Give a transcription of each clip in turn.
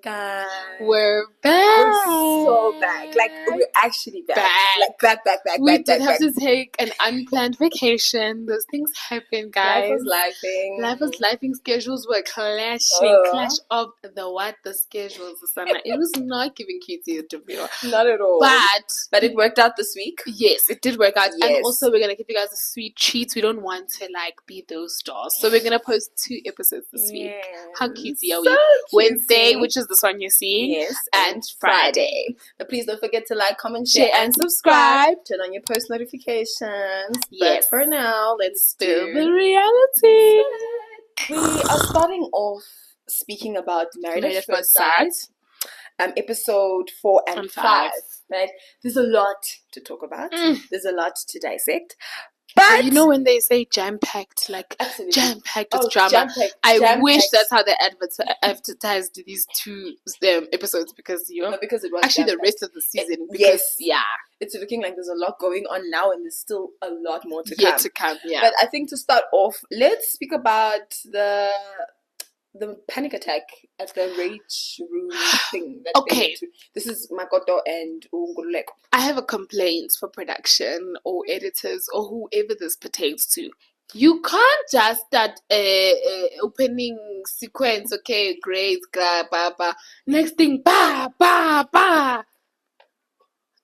Guys, we're back. We're so back. Like, we're actually back. Like, back. We did have to take an unplanned vacation. Those things happen, guys. Life was lifing. Schedules were clashing. Clash of the schedules. It was not giving cutie to be. Not at all. But it worked out this week. Yes, it did work out. Yes. And also, we're going to give you guys a sweet treat. We don't want to, be those stars. So we're going to post 2 episodes this week. How cutesy are we? Wednesday, which is this one you see. Yes. And Friday. But please don't forget to like, comment, share, and subscribe. Turn on your post notifications. Yes. But for now, let's spill the reality. We are starting off speaking about Married at First Sight. Episode 4 and 5. Right? There's a lot to talk about. There's a lot to dissect. But you know when they say jam-packed, jam-packed with drama. I wish that's how they advertised these 2 episodes because because it was actually the rest of the season. It's looking like there's a lot going on now, and there's still a lot more to come. Yeah. But I think to start off, let's speak about the panic attack at the rage room thing. Okay. This is Makoto and Unguleko. I have a complaint for production or editors or whoever this pertains to. You can't just start a opening sequence, okay, great, ba, ba. Next thing, ba, ba, ba.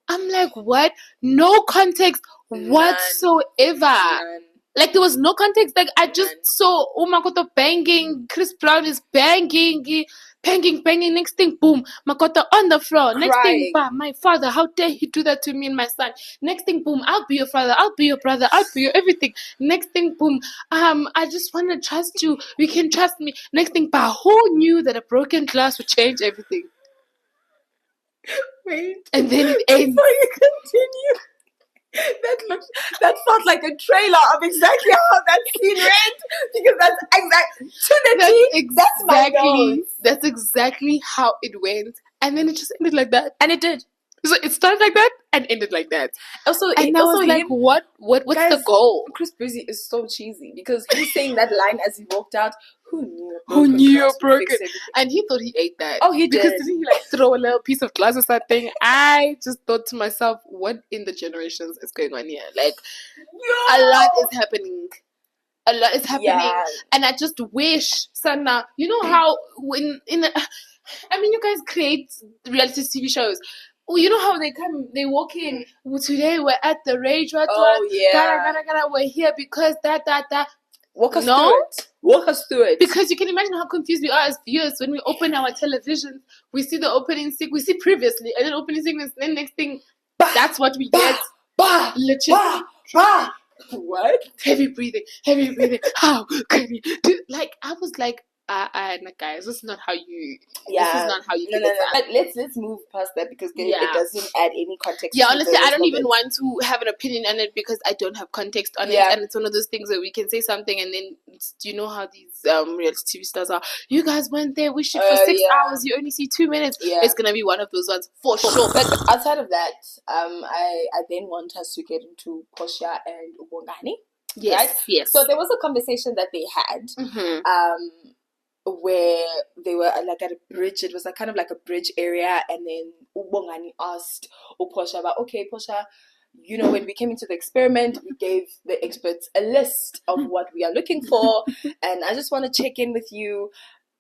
I'm like, what? No context whatsoever. None. Like, there was no context. Like, I just saw Makoto banging. Chris Brown is banging. Next thing, boom. Makoto on the floor. Next thing, bam. My father, how dare he do that to me and my son? Next thing, boom. I'll be your father. I'll be your brother. I'll be your everything. Next thing, boom. I just want to trust you. You can trust me. Next thing, bam. Who knew that a broken glass would change everything? Wait. And then it ends. Before you continue. That felt like a trailer of exactly how that scene went, because that's exactly to the T. That's my nose. That's exactly how it went, and then it just ended like that, and it did. So it started like that and ended like that. Also, and I was like, what's guys, the goal? Chris Breezy is so cheesy because he's saying that line as he walked out. Who knew a broken? And he thought he ate that. Oh, he did. Because didn't he throw a little piece of glass or something? I just thought to myself, what in the generations is going on here? A lot is happening. Yeah. And I just wish, Sana, you know how you guys create reality TV shows. Well, you know how they walk in, today we're at the rage, we're here because that. Walk us through it. Because you can imagine how confused we are as viewers when we open our television. We see the opening sequence, we see previously, and then opening sequence, then next thing, that's what we get. Literally. What? Heavy breathing. How could he do? I was like, guys, this is not how you. Yeah. This is not how you. No. But let's move past that because it doesn't add any context. Yeah, honestly, I don't even want to have an opinion on it because I don't have context on it, and it's one of those things where we can say something and then you know how these reality TV stars are. You guys went there, we shoot for 6 hours, you only see 2 minutes. Yeah. It's gonna be one of those ones for sure. But outside of that, I then want us to get into Portia and Ubongani. Yes, right? Yes. So there was a conversation that they had. Where they were at a bridge. It was kind of like a bridge area, and then Ubongani asked Portia about, okay, Portia, when we came into the experiment, we gave the experts a list of what we are looking for, and I just want to check in with you.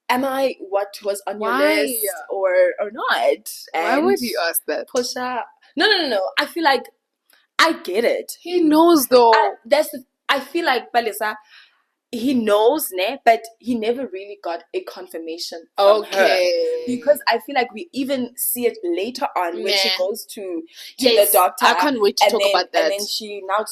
Am I what was on your list or not? And why would you ask that? Portia, no. I feel like I get it. He knows though. I feel like Balisa, he knows, but he never really got a confirmation from her. Because I feel like we even see it later on when she goes to the doctor. I can't wait to talk about that. And then she now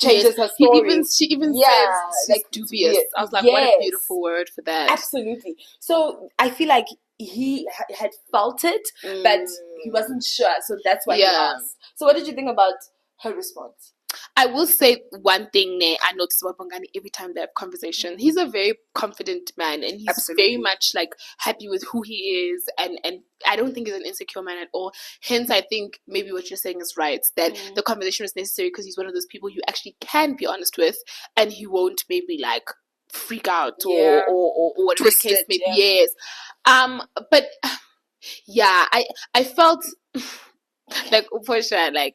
changes her story. She even says dubious. I was like, what a beautiful word for that. Absolutely. So I feel like he had felt it, but he wasn't sure. So that's why he asked. So what did you think about her response? I will say one thing I notice about Bongani every time they have conversation. He's a very confident man, and he's very much happy with who he is, and I don't think he's an insecure man at all. Hence, I think maybe what you're saying is right, that the conversation is necessary because he's one of those people you actually can be honest with, and he won't maybe freak out or whatever the case may be. Yes. But Yeah, I felt like Uposha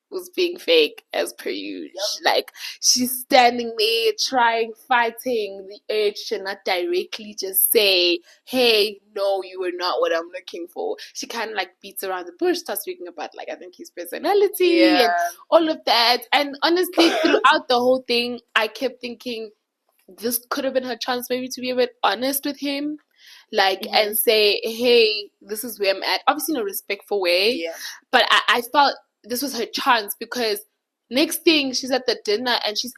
was being fake as per usual. Yep. Like, she's standing there trying, fighting the urge to not directly just say, hey, no, you were not what I'm looking for. She kind of beats around the bush, starts speaking about I think his personality and all of that. And honestly, throughout the whole thing, I kept thinking this could have been her chance maybe to be a bit honest with him. And say, hey, this is where I'm at. Obviously in a respectful way. Yeah. But I felt this was her chance, because next thing she's at the dinner and she's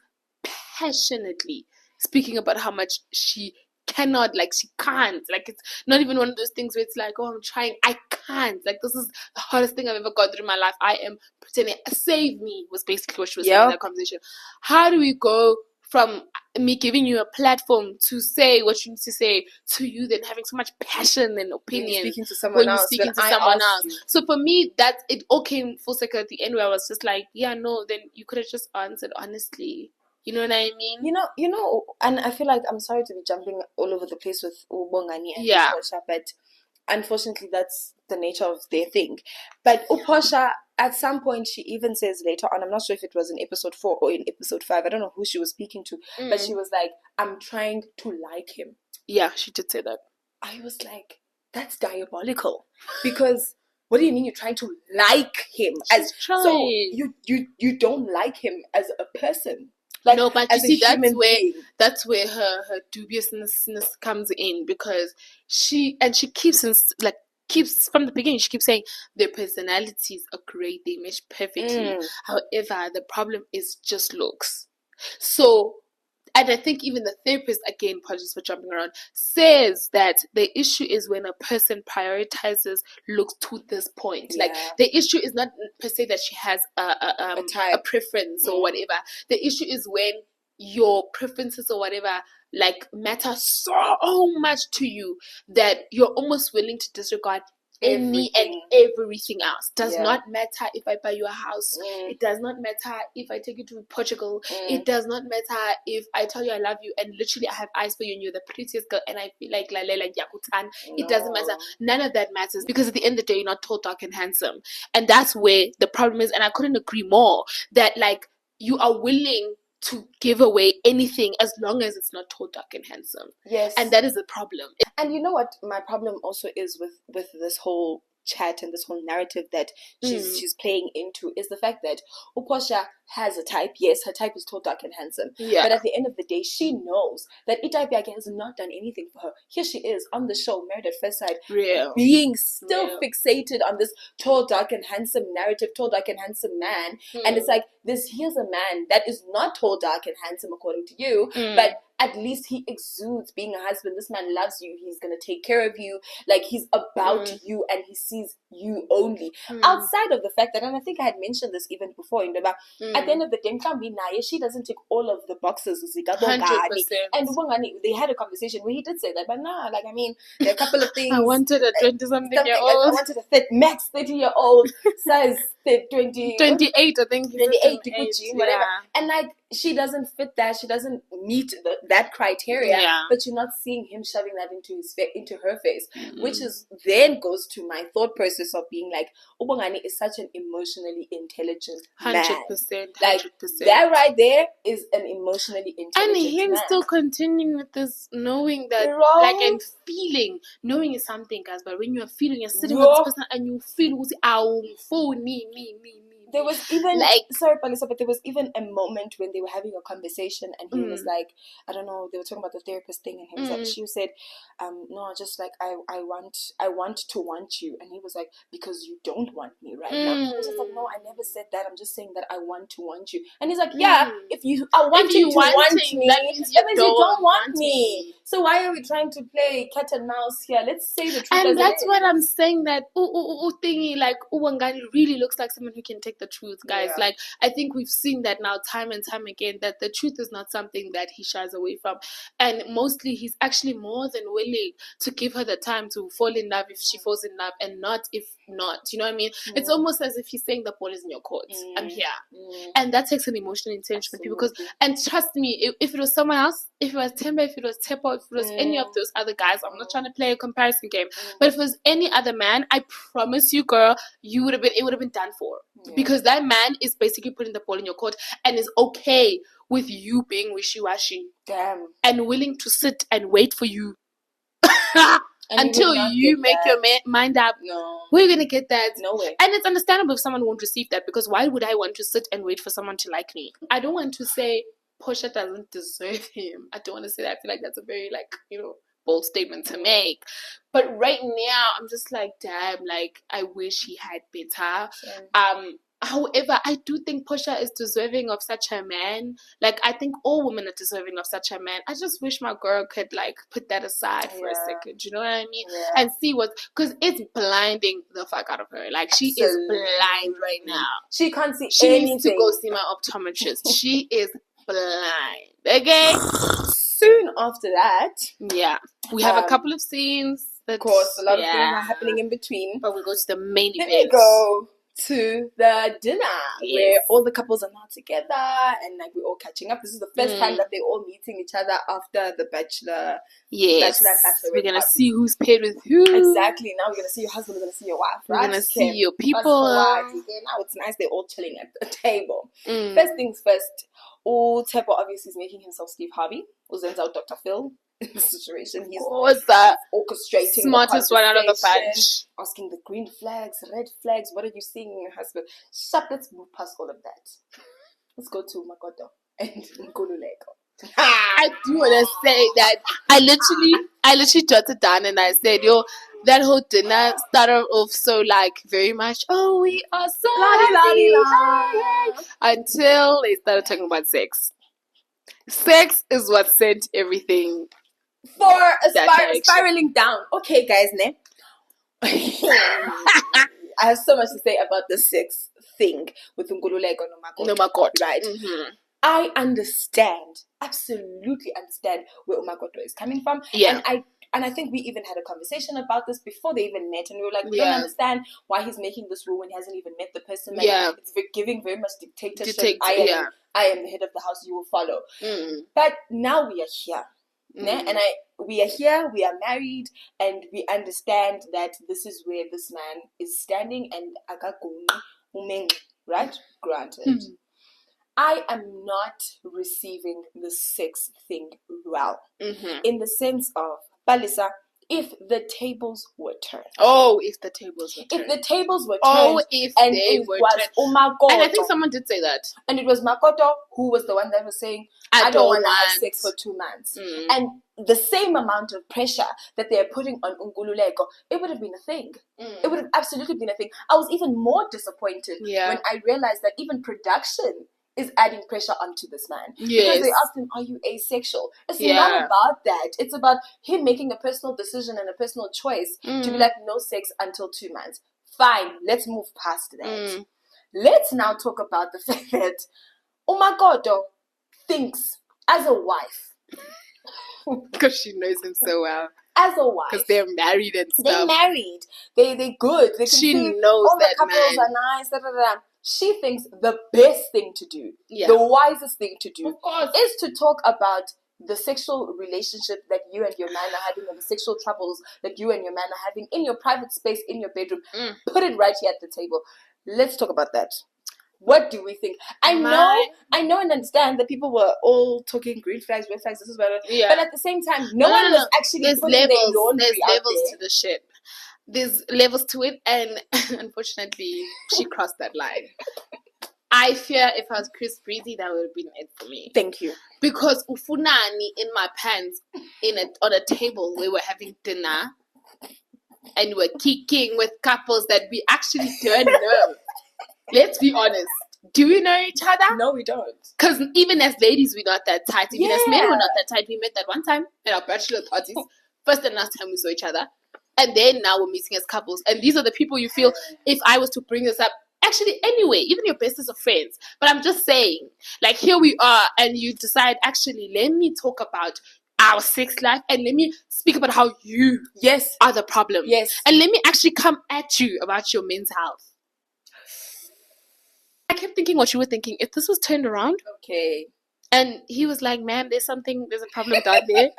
passionately speaking about how much she cannot, she can't. It's not even one of those things where it's oh, I'm trying. I can't. This is the hardest thing I've ever gone through in my life. I am pretending. Save me was basically what she was saying in that conversation. How do we go from me giving you a platform to say what you need to say to you then having so much passion and opinion speaking to someone else. So for me, that it all came full circle at the end, where I was just yeah, no, then you could have just answered honestly. You know what I mean? You know, and I feel I'm sorry to be jumping all over the place with Ubongani and Uposha, but unfortunately that's the nature of their thing. But Uposha, at some point, she even says later on, I'm not sure if it was in episode 4 or in episode 5, I don't know who she was speaking to, but she was I'm trying to like him. Yeah, she did say that. I was that's diabolical. Because what do you mean you're trying to like him? So you don't like him as a person. No, but you see, that's where her dubiousness comes in, because she keeps from the beginning, she keeps saying their personalities are great, they mesh perfectly. However, the problem is just looks. So, and I think even the therapist, again, apologies for jumping around, says that the issue is when a person prioritizes looks to this point. The issue is not per se that she has a preference or whatever. The issue is when your preferences or whatever matter so much to you that you're almost willing to disregard any and everything else. Does not matter if I buy you a house. It does not matter if I take you to Portugal. It does not matter if I tell you I love you and literally I have eyes for you and you're the prettiest girl and I feel like Yakutan. It doesn't matter. None of that matters, because at the end of the day, you're not tall, dark, and handsome. And that's where the problem is. And I couldn't agree more that you are willing to give away anything as long as it's not tall, dark, and handsome. Yes. And that is the problem. And you know what my problem also is with this whole chat and this whole narrative that she's playing into is the fact that Uposha has a type. Yes, her type is tall, dark, and handsome. Yeah. But at the end of the day, she knows that Itaipiake has not done anything for her. Here she is on the show, Married at First Sight, being still fixated on this tall, dark, and handsome narrative, tall, dark, and handsome man. And it's here's a man that is not tall, dark, and handsome according to you, but at least he exudes being a husband. This man loves you. He's going to take care of you. He's about you and he sees you only. Outside of the fact that, and I think I had mentioned this even before, at the end of the day, she doesn't tick all of the boxes. 100%. And they had a conversation where he did say that, but nah, there are a couple of things. I wanted a 20-something-year-old. I wanted a max 30-year-old, size 28, I think. 28, whatever. And she doesn't fit that. She doesn't meet that criteria. Yeah. But you're not seeing him shoving that into her face, which is then goes to my thought process of being Ubongani is such an emotionally intelligent man. 100%. That right there is an emotionally intelligent and him man. Still continuing with this, knowing that and feeling. Knowing is something, guys, but when you're feeling, you're sitting with this person and you feel me. There was even sorry, Palisa, but there was even a moment when they were having a conversation and he was I don't know, they were talking about the therapist thing and he was she said, no, just I want to want you, and he was because you don't want me right now. He was just no, I never said that. I'm just saying that I want to want you. And he's if you are wanting to want me, that means you don't want me. So why are we trying to play cat and mouse here? Let's say the truth. And that's what I'm saying, that thingy Uwangani really looks like someone who can take the truth, guys. I think we've seen that now time and time again, that the truth is not something that he shies away from, and mostly he's actually more than willing to give her the time to fall in love if she falls in love, and not if not, you know what I mean? It's almost as if he's saying the ball is in your court. I'm here. And that takes an emotional intention for people, and trust me, if it was someone else, if it was Timber, if it was Tepo, if it was any of those other guys, I'm not trying to play a comparison game, but if it was any other man, I promise you, girl, it would have been done for. Yeah. Because that man is basically putting the ball in your court and is okay with you being wishy-washy. Damn. And willing to sit and wait for you. Until you make your mind up. No. Where are you going to get that? No way. And it's understandable if someone won't receive that, because why would I want to sit and wait for someone to like me? I don't want to say Portia doesn't deserve him. I don't want to say that. I feel like that's a very, bold statement to make. But right now, I'm just like, damn, I wish he had better. Yeah. However, I do think Portia is deserving of such a man. I think all women are deserving of such a man. I just wish my girl could, put that aside for a second. You know what I mean? Yeah. And see because it's blinding the fuck out of her. She is blind right now. She can't see anything. She needs to go see my optometrist. She is blind. Okay? Soon after that. Yeah. We have a couple of scenes. Of course, a lot of things are happening in between. But we go to the main event. Then we go to the dinner where all the couples are now together and we're all catching up. This is the first time that they're all meeting each other after the bachelor. Yes. We're gonna see who's paired with who. Exactly. Now we're gonna see your husband, we're gonna see your wife, right? We're gonna see your people. Now it's nice, they're all chilling at the table. First things first, Tepo obviously is making himself Steve Harvey. Uzenza out Dr. Phil. In the situation, he's orchestrating smartest one out of the bunch, asking the green flags, red flags. What are you seeing in your husband? Let's move past all of that. Let's go to Makoto and Nkululeko. I do want to say that I literally jotted down and I said, that whole dinner started off so very much, oh, we are so happy, until they started talking about sex. Sex is what sent everything for spiraling down. Okay, guys, I have so much to say about the sex thing with Nkululeko no Makoto, right? Mm-hmm. I absolutely understand where Umakoto is coming from. Yeah. And I think we even had a conversation about this before they even met, and we were like, we don't understand why he's making this rule when he hasn't even met the person. It's giving very much dictatorship. I am the head of the house, you will follow. But now we are here. And we are here, we are married, and we understand that this is where this man is standing, and right? Granted. I am not receiving the sex thing well. In the sense of, Balisa, if the tables were turned. Oh, if the tables were turned. If the tables were turned. Oh, if they were turned. Umakoto. And I think someone did say that. And it was Makoto who was the one that was saying, I don't want to have sex for 2 months. And the same amount of pressure that they're putting on Nkululeko, it would have been a thing. It would have absolutely been a thing. I was even more disappointed when I realized that even production is adding pressure onto this man. Yes. Because they asked him, are you asexual? It's not about that. It's about him making a personal decision and a personal choice to be like, no sex until 2 months. Fine, let's move past that. Let's now talk about the fact that Umakoto thinks, as a wife, because she knows him so well. As a wife. Because they're married and stuff. They're married. They're good. She knows all that the couples are nice. She thinks the best thing to do, the wisest thing to do, is to talk about the sexual relationship that you and your man are having, and the sexual troubles that you and your man are having in your private space, in your bedroom. Put it right here at the table. Let's talk about that. What do we think? I know and understand that people were all talking green flags, red flags, this is better. Yeah. But at the same time, no one was actually putting their laundry There's levels to the shit. There's levels to it, and unfortunately, she crossed that line. I fear if I was Chris Breezy, that would have been it for me. Thank you. Because ufunani in my pants on a table where we're having dinner, and we're kicking with couples that we actually don't know. Let's be honest. Do we know each other? No, we don't. Because even as ladies, we're not that tight. Even as men, we're not that tight. We met that one time at our bachelor parties. First and last time we saw each other. And then now we're meeting as couples. And these are the people you feel, if I was to bring this up, actually, anyway, even your bestest of friends. But I'm just saying, here we are, and you decide, actually, let me talk about our sex life, and let me speak about how you are the problem. Yes. And let me actually come at you about your men's health. I kept thinking what you were thinking. If this was turned around, okay, And he was like, ma'am, there's a problem down there.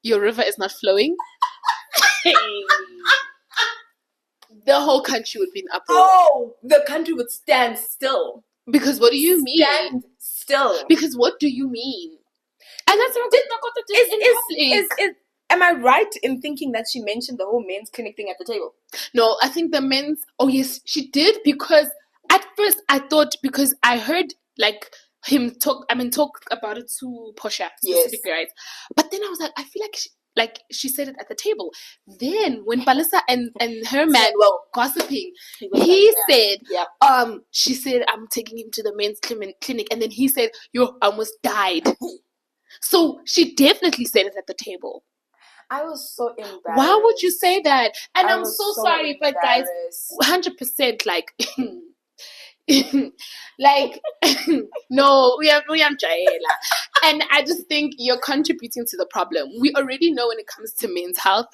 Your river is not flowing. The whole country would be in uproar. Oh, the country would stand still. Because what do you mean? Stand still. Because what do you mean? And that's what am I right in thinking that she mentioned the whole men's clinic thing at the table? No, I think the men's... Oh, yes, she did. Because at first I thought... Because I heard, like... him talk about it to Portia specifically, right? But then I was like, I feel like she said it at the table. Then when Balisa and her man were gossiping, he said, she said, I'm taking him to the men's clinic, and then he said, you almost died. So she definitely said it at the table. I was so embarrassed. Why would you say that? And I'm so sorry, but guys, 100% like. Like no, we are Jaela. And I just think you're contributing to the problem. We already know when it comes to men's health,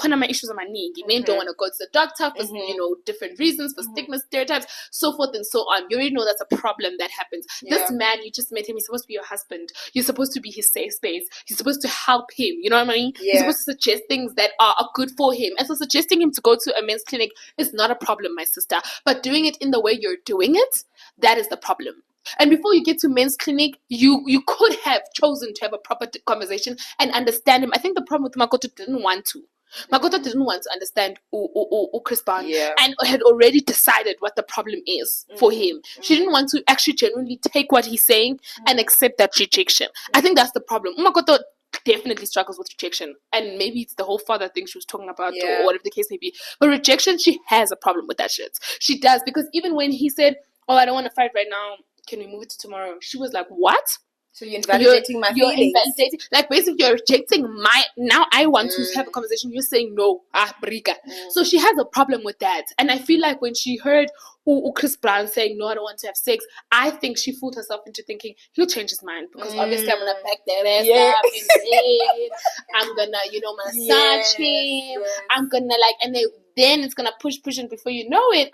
my issues on my knee. Men don't want to go to the doctor for different reasons, for stigma, stereotypes, so forth and so on. You already know that's a problem that happens. This man, you just met him, he's supposed to be your husband. You're supposed to be his safe space. You're supposed to help him. You know what I mean? You're supposed to suggest things that are good for him. And so suggesting him to go to a men's clinic is not a problem, my sister. But doing it in the way you're doing it, that is the problem. And before you get to men's clinic, you could have chosen to have a proper conversation and understand him. I think the problem with Makoto didn't want to. Makoto didn't want to understand Chris Brown and had already decided what the problem is for him. She didn't want to actually genuinely take what he's saying and accept that rejection. I think that's the problem. Makoto definitely struggles with rejection, and maybe it's the whole father thing she was talking about or whatever the case may be. But rejection, she has a problem with that shit. She does, because even when he said, I don't want to fight right now, can we move it to tomorrow? She was like, what? So you're invalidating my feelings. You're invalidating, like basically you're rejecting now I want to have a conversation. You're saying no, briga. So she has a problem with that. And I feel like when she heard Chris Brown saying no, I don't want to have sex, I think she fooled herself into thinking he'll change his mind, because obviously I'm gonna back that ass up in bed. I'm gonna massage him. I'm gonna and then it's gonna push, and before you know it,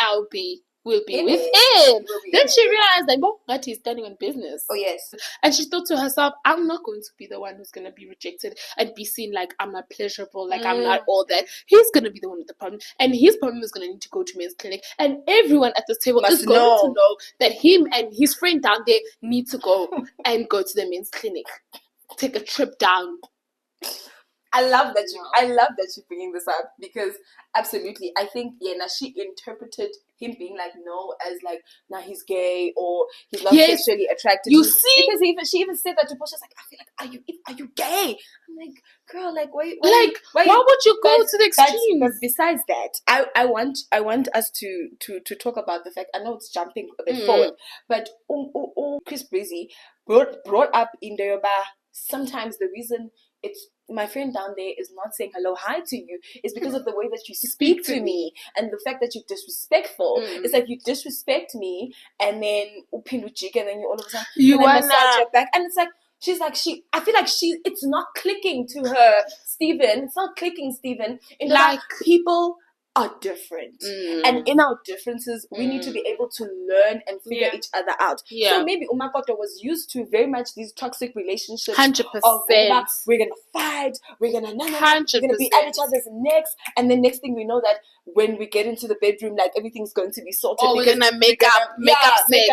we'll be with him. Then she realized that he's standing on business. Oh, yes. And she thought to herself, I'm not going to be the one who's going to be rejected and be seen like I'm not pleasurable, like I'm not all that. He's going to be the one with the problem. And his problem is going to need to go to men's clinic. And everyone at this table is going to know that him and his friend down there need to go and go to the men's clinic. Take a trip down. I love that you're bringing this up, because absolutely, I think she interpreted him being like no as like now he's gay or he's not sexually attracted. You see, because she even said that to Portia. Like, I feel like are you gay? I'm like, girl, like why would you go to the extreme? But besides that, I want us to talk about the fact. I know it's jumping a bit forward, but Chris Breezy brought up in the Yoruba. Sometimes the reason it's my friend down there is not saying hello, hi to you is because of the way that you speak to me and the fact that you're disrespectful. It's like you disrespect me and then upinduchik, and then you all of a sudden you want to massage your back, and it's like I feel like it's not clicking to her, Stephen. It's not clicking, Stephen. Like people are different, and in our differences we need to be able to learn and figure each other out. So maybe Umakoto was used to very much these toxic relationships 100%. We're gonna fight, we're gonna we're gonna be at each other's necks, and then next thing we know that when we get into the bedroom, like everything's going to be sorted. We're gonna make up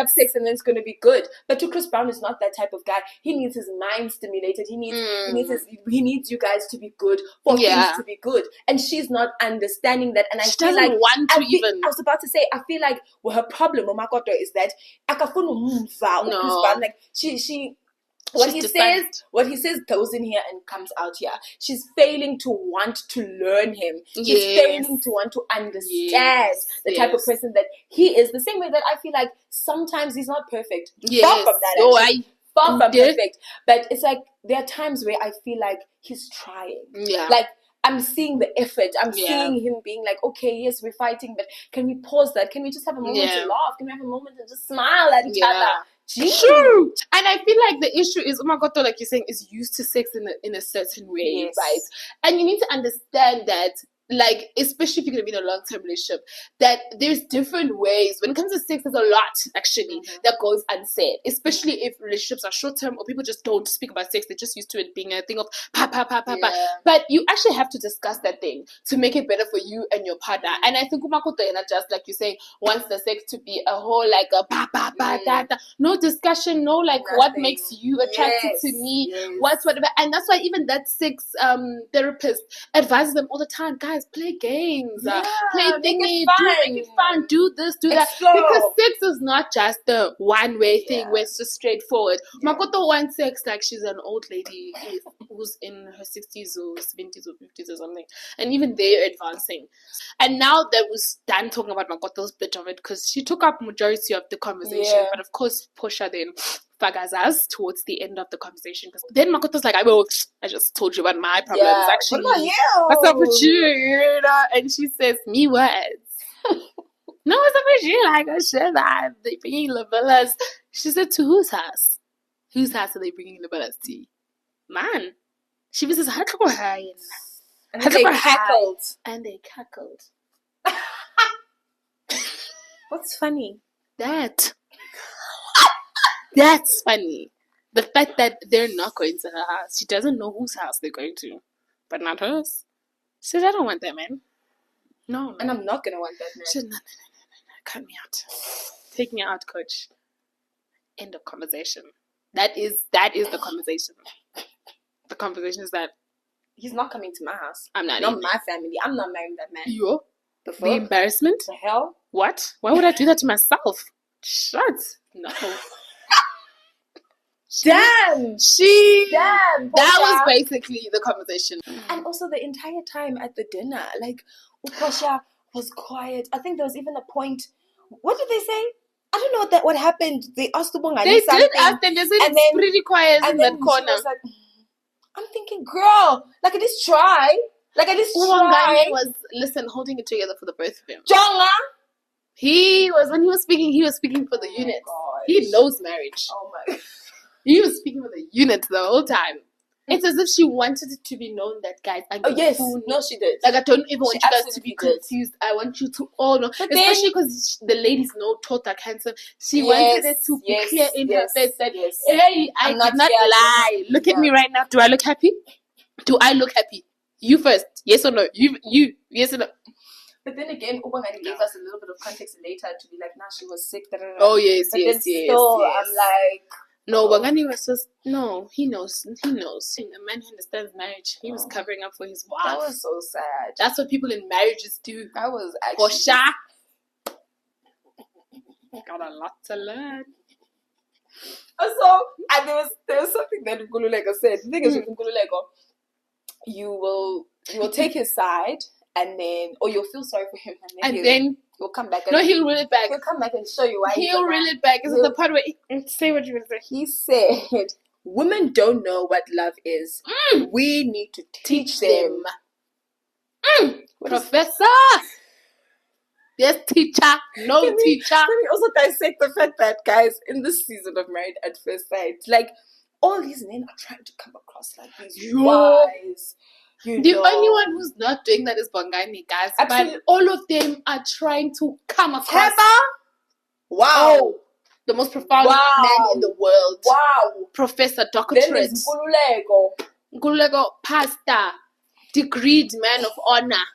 sex, and then it's gonna be good. But to Chris Brown is not that type of guy. He needs his mind stimulated. He needs you guys to be good for things to be good, and she's not understanding that. And I feel like I was about to say, I feel like her problem with Makoto is that Chris Brown, like she what he says goes in here and comes out here. She's failing to want to learn him. She's failing to want to understand the type of person that he is. The same way that I feel like sometimes he's not perfect. Far from that. Far from perfect. But it's like there are times where I feel like he's trying. Like I'm seeing the effort. I'm seeing him being like, okay, yes, we're fighting, but can we pause that? Can we just have a moment to laugh? Can we have a moment to just smile at each other? True. And I feel like the issue is, Umakoto, like you're saying, is used to sex in a certain way, right? And you need to understand that like, especially if you're going to be in a long-term relationship, that there's different ways. When it comes to sex, there's a lot, actually, that goes unsaid. Especially if relationships are short-term or people just don't speak about sex. They're just used to it being a thing of pa, pa, pa, pa, pa. But you actually have to discuss that thing to make it better for you and your partner. And I think just like you say, wants the sex to be a whole, like, a pa, pa, pa, da, da. No discussion, no, like, what makes you attracted to me, what's whatever. And that's why even that sex therapist advises them all the time, guys, play games, play thingy, make it fun, do this, do that. Because sex is not just the one-way thing where it's just straightforward. Makoto wants sex like she's an old lady who's in her 60s or 70s or 50s or something. And even they're advancing. And now that we're done talking about Makoto's bit of it, because she took up majority of the conversation. But of course, Portia then fagas us towards the end of the conversation. Because then Makoto's like, I just told you about my problems, actually. What about you? What's up with you? And she says, me words. No, what's up with you? Like, oh shit, they bringing Lavillas. She said, to whose house? Whose house are they bringing Lavillas to? Man. She was just, and they cackled. And they cackled. What's funny? That's funny. The fact that they're not going to her house. She doesn't know whose house they're going to. But not hers. She said, I don't want that man. No. And I'm not going to want that man. She said, no. Cut me out. Take me out, coach. End of conversation. That is the conversation. The conversation is that he's not coming to my house. I'm not my family. I'm not marrying that man. You? The embarrassment? The hell? What? Why would I do that to myself? Shut. No. Damn. That was basically the conversation. And also the entire time at the dinner, like, Portia was quiet. I think there was even a point. What did they say? I don't know what happened. They asked the Bongani something. They did ask them. They said it's pretty quiet in that corner. She was like, I'm thinking, girl, like, at least try. Like, at least try. Bongani was, holding it together for the both of them. Jonga. When he was speaking for the unit. He knows marriage. Oh my God. He was speaking for the unit the whole time. It's as if she wanted it to be known that, guys, I'm no, she did. Like, I don't even want you guys to be confused. I want you to all know. But especially because the ladies know Tota cancer. She wanted it to be clear in her face that, hey, I did not lie. Look at me right now. Do I look happy? You first. Yes or no? You. Yes or no? But then again, Ubangani gave us a little bit of context later to be like, nah, she was sick. Oh, yes. I'm like... No, Bongani was just... No, he knows. A man who understands marriage, he was covering up for his wife. That was so sad. That's what people in marriages do. That was actually... Portia. Got a lot to learn. So, and there was something that Nkululeko said. The thing is with Nkululeko, you will take his side, and then... Or you'll feel sorry for him, and then he'll come back. He'll reel it back. He'll come back and show you why. He'll reel it back. Is it the part where say what you want to say? He said, "Women don't know what love is. We need to teach them." Professor. Yes, teacher. No teacher. Let me also dissect the fact that, guys, in this season of Married at First Sight, like, all these men are trying to come across like these wise. The only one who's not doing that is Bongani, guys. Absolutely. But all of them are trying to come across. Wow. Oh, the most profound man in the world. Wow. Professor, doctorate. Then there's Nkululeko, pastor, degreed man of honor.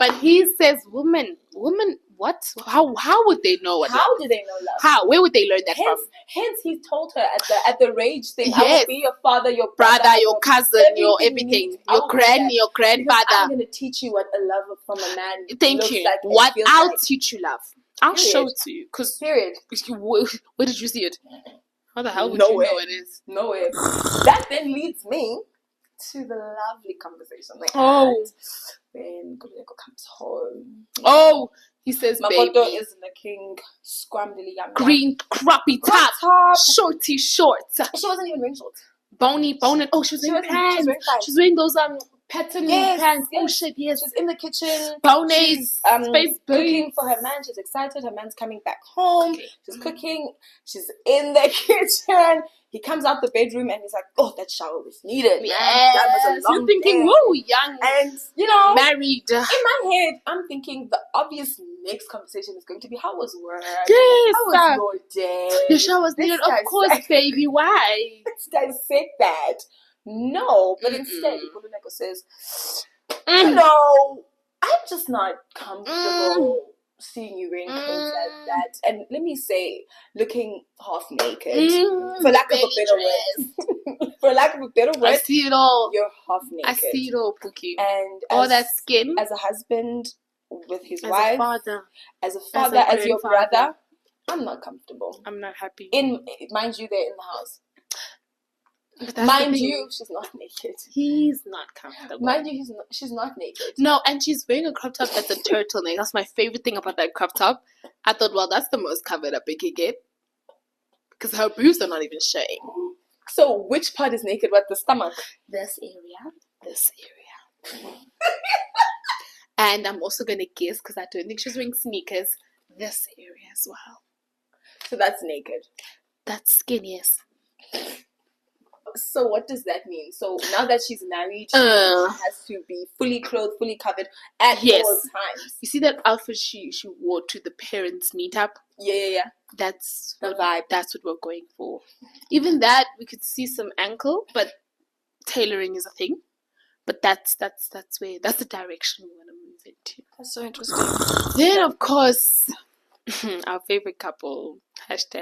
But he says, women, what? How would they know what How love do they know love? How? Where would they learn that from? Hence, he told her at the rage thing, I will be your father, your brother, your cousin, your everything, your granny, your grandfather. I'm going to teach you what a love from a man Thank you. Like I'll teach you love. I'll show it to you. Because where did you see it? How the hell would you know it is? Nowhere. That then leads me to the lovely conversation they had when Nkululeko comes home. Oh, he says, Makoto baby, is looking scrambly young. Green crappy top, shorty shorts. She wasn't even wearing shorts. Bony. Oh, she was wearing pants. She's wearing those pattern pants. Oh shit, yes. She's in the kitchen. Bonies. She's cooking for her man. She's excited. Her man's coming back home. Okay. She's cooking. She's in the kitchen. He comes out the bedroom and he's like, "Oh, that shower was needed, man. Yes. That was a long You're thinking, day." whoa, young. And, you know, married. In my head, I'm thinking the obvious next conversation is going to be, how was work? Yes. How was your day? Your shower was needed. Of course, baby. Why? Let's dissect that. No, but instead, Ikoluneko says, you know, I'm just not comfortable seeing you wearing clothes like that. And let me say, looking half naked, for lack of a better word. For lack of a better word, I see it all. You're half naked. I see it all, Pookie. And all that skin. As a husband with his as wife, a father, as your brother, I'm not comfortable. I'm not happy. Mind you, they're in the house. Mind you, she's not naked. He's not comfortable. Mind you, she's not naked. No, and she's wearing a crop top that's a turtleneck. That's my favorite thing about that crop top. I thought, well, that's the most covered up it can get. Because her boobs are not even showing. So, which part is naked? What, the stomach? This area. And I'm also going to guess, because I don't think she's wearing sneakers, this area as well. So that's naked. That's skin, yes. So what does that mean? So now that she's married, she has to be fully clothed, fully covered at all times. You see that outfit she wore to the parents' meetup? Yeah. That's the vibe. That's what we're going for. Even that, we could see some ankle, but tailoring is a thing. But that's the direction we want to move into. That's so interesting. Then, of course, our favorite couple,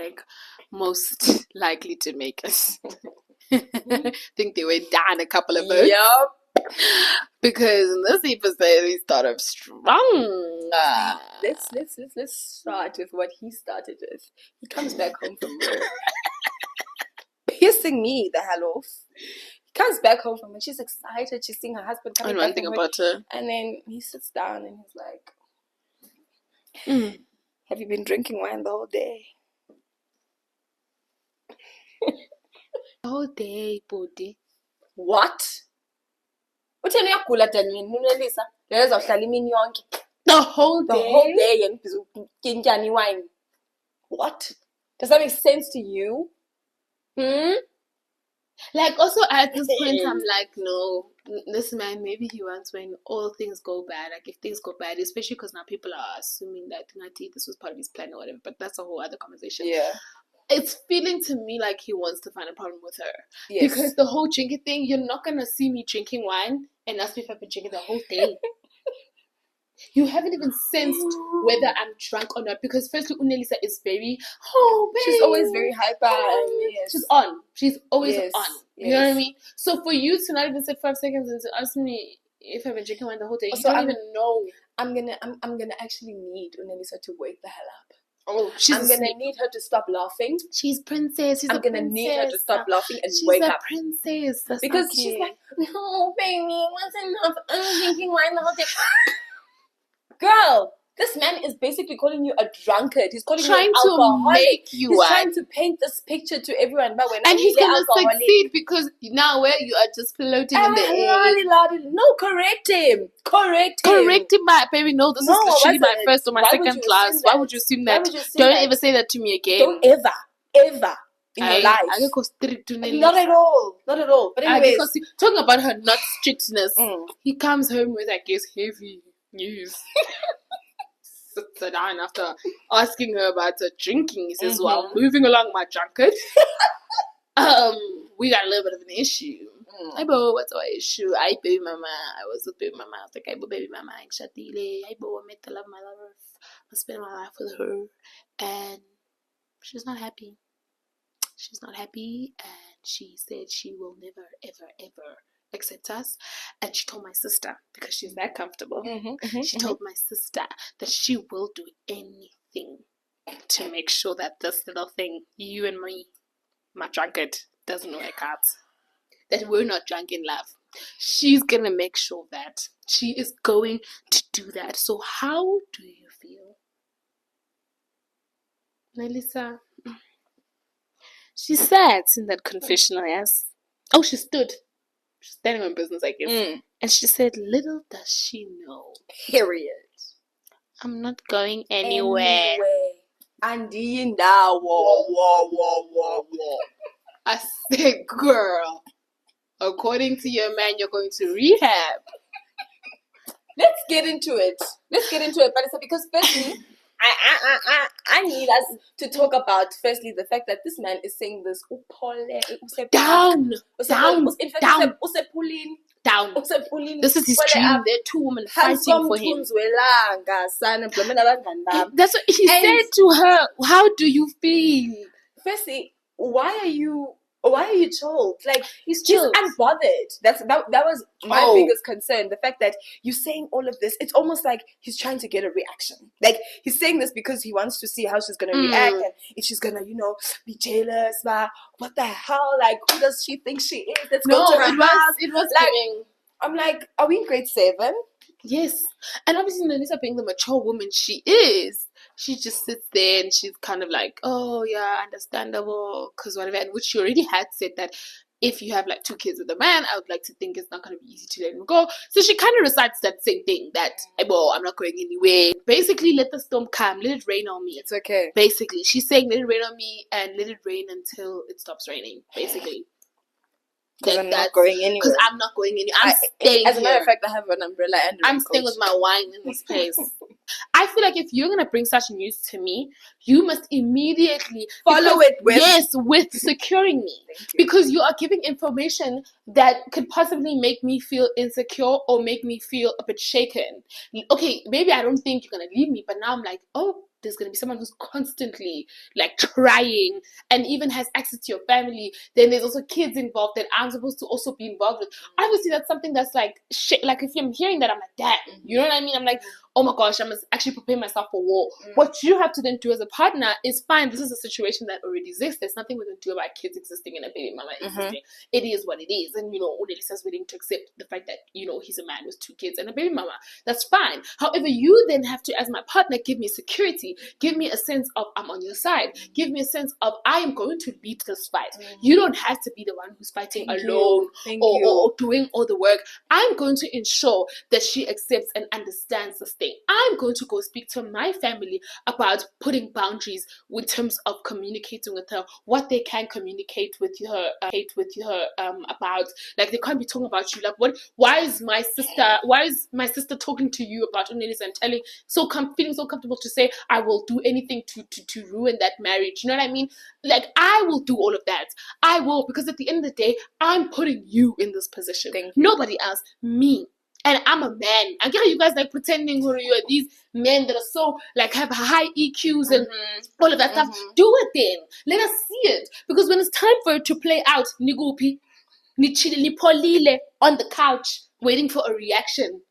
# most likely to make us. I think they went down a couple of votes. Yep. Because in this episode, we start off strong. Let's start with what he started with. He comes back home from work, pissing me the hell off. He comes back home from work. She's excited. She's seeing her husband coming back from work. About her. And then he sits down and he's like, "Have you been drinking wine the whole day?" The whole day, Bodi. What? The whole day and wine. What? Does that make sense to you? Like, also at this point, I'm like, no, this man, maybe he wants when all things go bad. Like, if things go bad, especially because now people are assuming that Nati, this was part of his plan or whatever. But that's a whole other conversation. Yeah. It's feeling to me like he wants to find a problem with her. Yes. Because the whole drinking thing, you're not going to see me drinking wine and ask me if I've been drinking the whole day. You haven't even sensed whether I'm drunk or not. Because firstly, Unelisa is very, babe. She's always very hyper. Yes. She's on. She's always on. You know what I mean? So for you to not even sit 5 seconds and to ask me if I've been drinking wine the whole day, you don't even know. I'm gonna actually need Unelisa to wake the hell up. Oh, I'm gonna need her to stop laughing. She's princess. I'm gonna need her to stop laughing and wake up. She's a princess. That's because she's like, no, baby, what's enough? I'm drinking wine the whole day. Girl, this man is basically calling you a drunkard. He's calling you an alcoholic. He's trying to paint this picture to everyone. But when he's gonna succeed because now where you are just floating in the air. No, correct him. Correct him, baby. No, this is literally my first or my second class. Why would you assume that? Don't ever say that to me again. Don't ever in your life. Not at all. But anyways, talking about her not strictness, he comes home with, I guess, heavy news. Sits her down after asking her about her drinking. He says, well, moving along my drunkard, we got a little bit of an issue. Hey, bo, what's our issue? I baby mama. I was with baby mama. I was like, hey, bo, baby mama. I met the love of my life. I spent my life with her. And she's not happy. And she said she will never, ever, ever accept us. And she told my sister, because she's that comfortable, she told my sister that she will do anything to make sure that this little thing, you and me, my drunkard, doesn't work out. That we're not drunk in love. She's gonna make sure that she is going to do that. So how do you feel? Melissa, she sat in that confessional, yes. Oh, she stood. She's standing on business, I guess. And she said, little does she know. Period. I'm not going anywhere. Whoa. I said, girl, according to your man, you're going to rehab. Let's get into it. But it's because firstly, I need us to talk about firstly the fact that this man is saying this. Down. This is his dream. There are two women fighting for him. That's what he said to her. How do you feel? Firstly, why are you chilled? Like he's unbothered. That was my biggest concern. The fact that you're saying all of this, it's almost like he's trying to get a reaction. Like he's saying this because he wants to see how she's gonna react and if she's gonna, be jealous. But what the hell? Like who does she think she is? Let's go to her house. It was like giving. I'm like, are we in grade 7? Yes, and obviously Melissa being the mature woman she is. She just sits there and she's kind of like, oh yeah, understandable, because whatever. And which she already had said that if you have like 2 kids with a man, I would like to think it's not going to be easy to let him go. So she kind of recites that same thing that, well, I'm not going anywhere. Basically, let the storm come, let it rain on me. It's okay. Basically, she's saying let it rain on me and let it rain until it stops raining. Basically. Because I'm not going anywhere. Because I'm not going anywhere. I'm staying As a matter of fact, I have an umbrella and I'm staying with my wine in this place. I feel like if you're going to bring such news to me, you must immediately follow it with securing me. Because you are giving information that could possibly make me feel insecure or make me feel a bit shaken. Okay, maybe I don't think you're going to leave me, but now I'm like, oh, there's going to be someone who's constantly like trying and even has access to your family. Then there's also kids involved that I'm supposed to also be involved with. Obviously, that's something that's like shit. Like if I'm hearing that, I'm like, damn, you know what I mean? I'm like, oh my gosh, I must actually prepare myself for war. What you have to then do as a partner is fine. This is a situation that already exists. There's nothing we can do about kids existing and a baby mama existing. It is what it is. And, Unelisa's willing to accept the fact that, he's a man with 2 kids and a baby mama. That's fine. However, you then have to, as my partner, give me security. Give me a sense of I'm on your side. Give me a sense of I am going to lead this fight. You don't have to be the one who's fighting alone or doing all the work. I'm going to ensure that she accepts and understands this thing. I'm going to go speak to my family about putting boundaries in terms of communicating with her, what they can communicate with her, about. Like they can't be talking about you. Like why is my sister talking to you about Unelisa and feeling so comfortable to say I will do anything to ruin that marriage? You know what I mean? Like I will do all of that. I will, because at the end of the day, I'm putting you in this position. Nobody else, me. And I'm a man. I get how you guys like pretending you're these men that are so like have high EQs and all of that stuff. Do it then. Let us see it. Because when it's time for it to play out, nigupi, nipolile on the couch waiting for a reaction.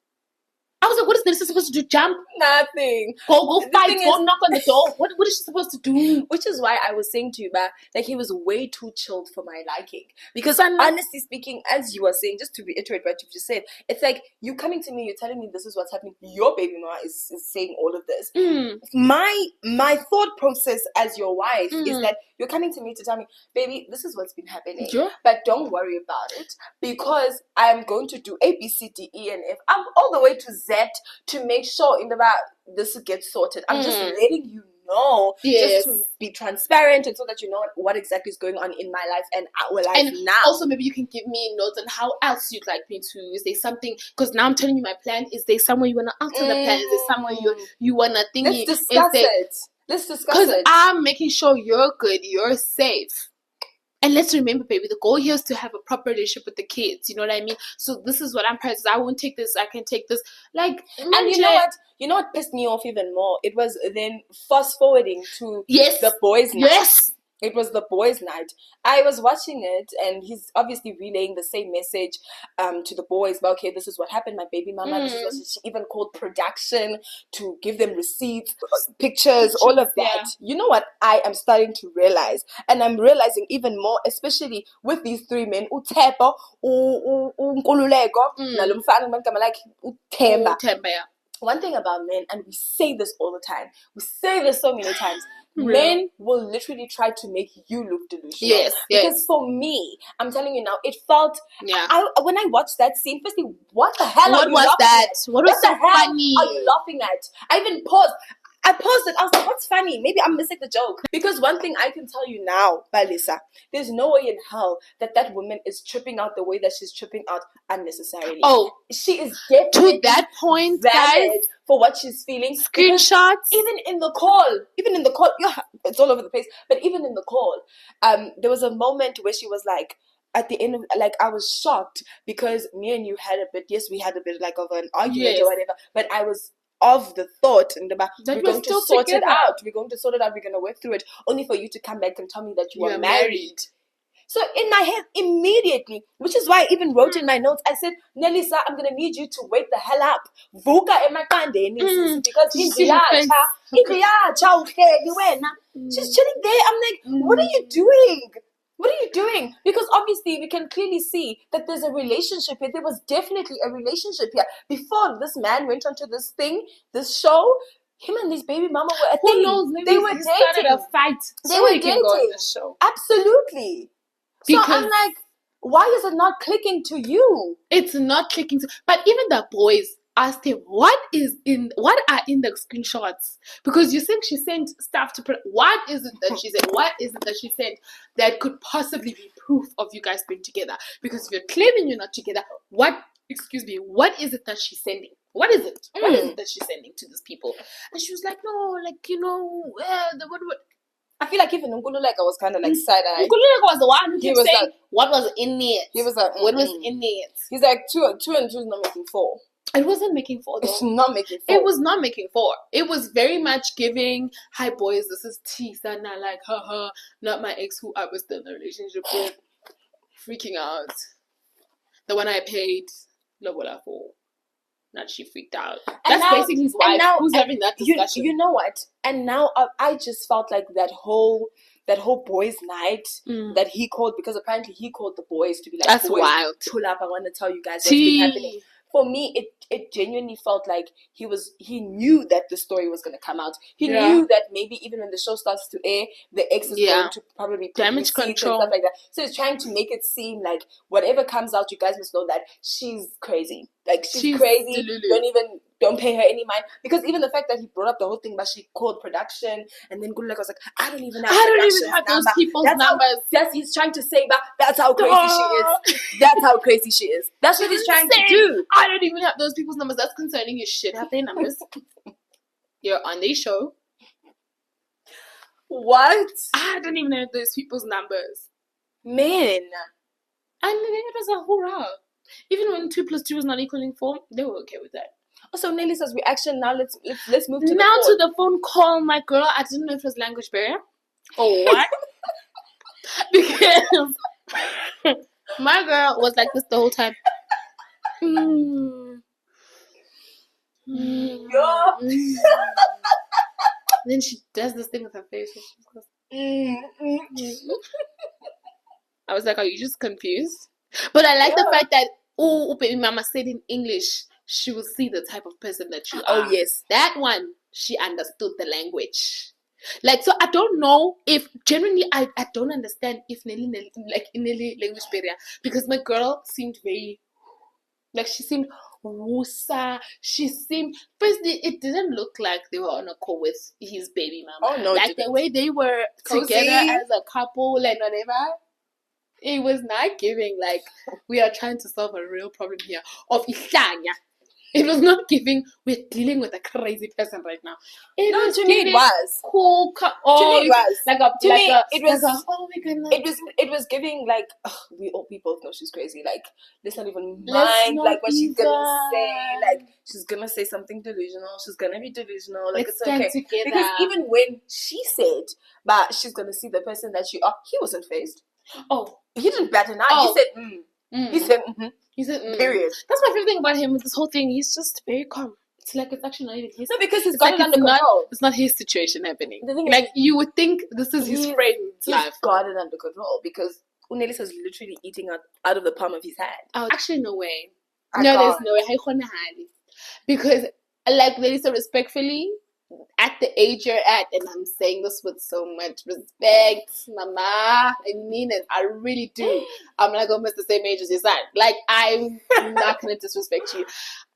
I was like, what is Melissa supposed to do? Jump? Nothing. Go fight. Go knock on the door. What is she supposed to do? Which is why I was saying to you, like he was way too chilled for my liking. Because honestly speaking, as you were saying, just to reiterate what you've just said, it's like you coming to me, you're telling me this is what's happening. Your baby mama is saying all of this. My thought process as your wife is that you're coming to me to tell me, baby, this is what's been happening. Sure. But don't worry about it because I'm going to do A, B, C, D, E, and F. I'm all the way to Z to make sure this gets sorted. I'm just letting you know, just to be transparent and so that you know what exactly is going on in my life and our life now. Also, maybe you can give me notes on how else you'd like me to. Is there something? Because now I'm telling you my plan. Is there somewhere you want to alter the plan? Is there somewhere you want to think? Let's discuss it. Because I'm making sure you're good, you're safe. And let's remember, baby, the goal here is to have a proper relationship with the kids. You know what I mean? So this is what I'm practicing. I won't take this. I can take this. Like, and you know what? You know what pissed me off even more? It was then fast forwarding to the boys' night. Yes. It was the boys' night. I was watching it, and he's obviously relaying the same message to the boys. But okay, this is what happened. My baby mama. This is what she even called production to give them receipts, pictures, all of that. Yeah. You know what? I am starting to realize, and I'm realizing even more, especially with these 3 men, Utepo, Nkululeko, like Utemba. One thing about men, and we say this all the time, we say this so many times, men will literally try to make you look delusional. Yes. Because for me, I'm telling you now, it felt, when I watched that scene, firstly, what the hell are you laughing at? What was so funny? Are you laughing at? I even paused. I paused it. I was like, what's funny? Maybe I'm missing the joke. Because one thing I can tell you now, Balisa, there's no way in hell that woman is tripping out the way that she's tripping out unnecessarily. Oh, she is definitely to that point, valid guys, for what she's feeling. Screenshots. Even in the call, yeah, it's all over the place. But even in the call, there was a moment where she was like, at the end of, like, I was shocked because me and you had a bit, yes, we had a bit like of an argument or whatever, but I was of the thought and about we're going to sort it out. We're going to sort it out. We're going to work through it, only for you to come back and tell me that you are married. So in my head, immediately, which is why I even wrote in my notes, I said, Nelisa, I'm going to need you to wake the hell up. Vuka emakande, because she's chilling there. I'm like, what are you doing? What are you doing? Because obviously we can clearly see that there's a relationship here. There was definitely a relationship here. Before this man went onto this thing, this show, him and his baby mama were a thing. Who knows? Maybe they were dating. Started a fight. They were dating. Go on the show. Absolutely. Because so I'm like, why is it not clicking to you? It's not clicking to. But even the boys asked him, what are in the screenshots? Because you think she sent stuff to what is it that she said? What is it that she sent that could possibly be proof of you guys being together? Because if you're claiming you're not together, what is it that she's sending? What is it? What is it that she's sending to these people? And she was like, no, like, what I feel like even Nkululeko was kind of like side-eyed. Nkululeko was the one who kept saying, what was in it? He was like, what was in it? He's like, two and two is not making 4. It wasn't making 4 though. It's not making 4. It was not making 4. It was very much giving, hi boys, this is T, Sana, like, haha, not my ex who I was still in a relationship with. Freaking out. The one I paid, Lobola for. Not she freaked out. That's now, basically his wife who's having that discussion. You know what? And now I just felt like that whole boys' night that he called, because apparently he called the boys to be like, that's boys, wild. Pull up, I want to tell you guys what's been happening. For me, it genuinely felt like he knew that the story was going to come out. He knew that maybe even when the show starts to air, the ex is going to probably damage control and stuff like that. So he's trying to make it seem like whatever comes out, you guys must know that she's crazy. Like she's crazy. Delulu. Don't pay her any mind. Because even the fact that he brought up the whole thing, but she called production, and then Gululek was like, I don't even have those people's numbers. He's trying to say, but that's how crazy she is. That's how crazy she is. That's what he's trying to do. I don't even have those people's numbers. That's concerning. You should have their numbers. You're on their show. What? I don't even have those people's numbers. Man. And it was a hurrah. Even when 2 + 2 was not equaling 4, they were okay with that. Also, Nelly's reaction. Now let's move to the phone call. My girl, I didn't know if it was language barrier or what. Because my girl was like this the whole time. Then she does this thing with her face. I was like, are you just confused? But I like the fact that baby mama said in English, she will see the type of person that you are. Oh yes, that one, she understood the language. Like, so I don't know if generally I don't understand if Nelly like in Nelly language barrier, because my girl seemed very like, she seemed wusa. She seemed, firstly, it didn't look like they were on a call with his baby mama. Oh no, like the way they were together as a couple and whatever. It was not giving like we are trying to solve a real problem here of Islanya. It was not giving we're dealing with a crazy person right now. To me it was cool. To me it was like a to like me a, it was like a, oh my goodness. It was giving like we both know she's crazy. Like let's not even mind like what she's gonna say. Like she's gonna say something delusional. She's gonna be delusional. Like it's okay together. Because even when she said, but she's gonna see the person that you are, he wasn't phased. Oh, he didn't bat an eye. He said, He said, He said, period. That's my favorite thing about him with this whole thing. He's just very calm. It's like it's actually not even his. No, because he's got it under control. It's not his situation happening. The thing like is, you would think this is his friend's life. He's got it under control because Unelis is literally eating out of the palm of his hand. Oh, actually, no way. There's no way. Because, like, Lisa, respectfully, at the age you're at, and I'm saying this with so much respect, mama, I mean it, I really do. I'm not gonna miss the same age as your son. Like, I'm not gonna disrespect you.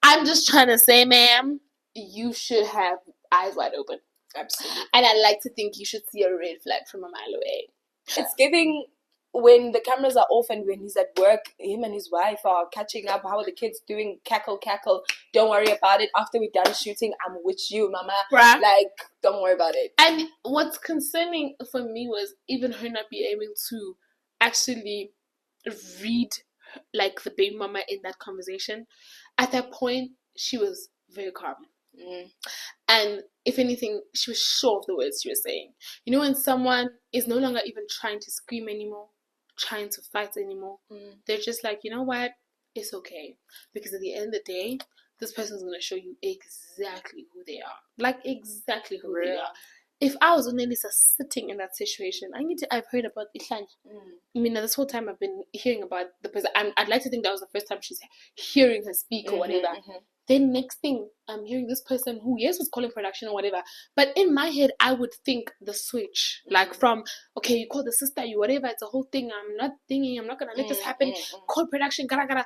I'm just trying to say, ma'am, you should have eyes wide open. Absolutely. And I like to think you should see a red flag from a mile away. It's giving when the cameras are off and when he's at work, him and his wife are catching up. How are the kids doing? Cackle, cackle. Don't worry about it. After we're done shooting, I'm with you, mama. Bruh. Like, don't worry about it. And what's concerning for me was even her not being able to actually read like the baby mama in that conversation. At that point, she was very calm. And if anything, she was sure of the words she was saying. You know, when someone is no longer even trying to scream anymore, trying to fight anymore, they're just like, you know what? It's okay. Because at the end of the day, this person's going to show you exactly who they are. Like, exactly who they are. If I was only sitting in that situation, I've heard about Ihlanya. I mean, this whole time I've been hearing about the person. I'd like to think that was the first time she's hearing her speak or whatever. Then next thing, I'm hearing this person who, yes, was calling production or whatever. But in my head, I would think the switch. Like from, okay, you call the sister, you whatever, it's a whole thing. I'm not going to let this happen. Call production, gara.